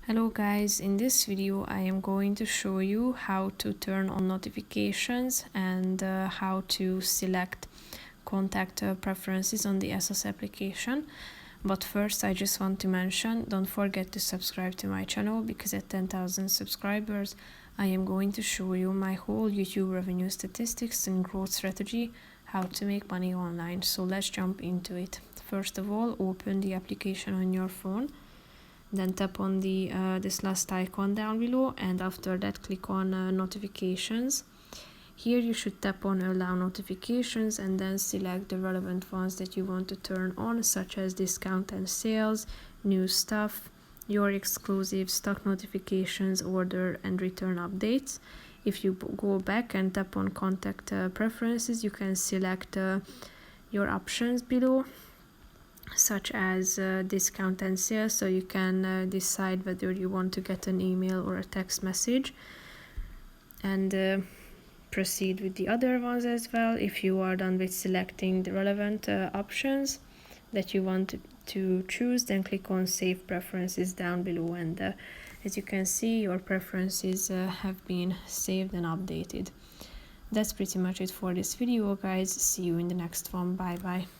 Hello guys, in this video I am going to show you how to turn on notifications and how to select contact preferences on the ASOS application. But first I just want to mention, don't forget to subscribe to my channel, because at 10,000 subscribers I am going to show you my whole YouTube revenue statistics and growth strategy, how to make money online. So let's jump into it. First of all, open the application on your phone. Then tap on the this last icon down below, and after that click on notifications. Here you should tap on allow notifications and then select the relevant ones that you want to turn on, such as discount and sales, new stuff, your exclusive stock notifications, order and return updates. If you go back and tap on contact preferences, you can select your options below, such as discount and sales, so you can decide whether you want to get an email or a text message, and proceed with the other ones as well. If you are done with selecting the relevant options that you want to choose, then click on save preferences down below, and as you can see, your preferences have been saved and updated. That's pretty much it for this video, guys. See you in the next one. Bye bye.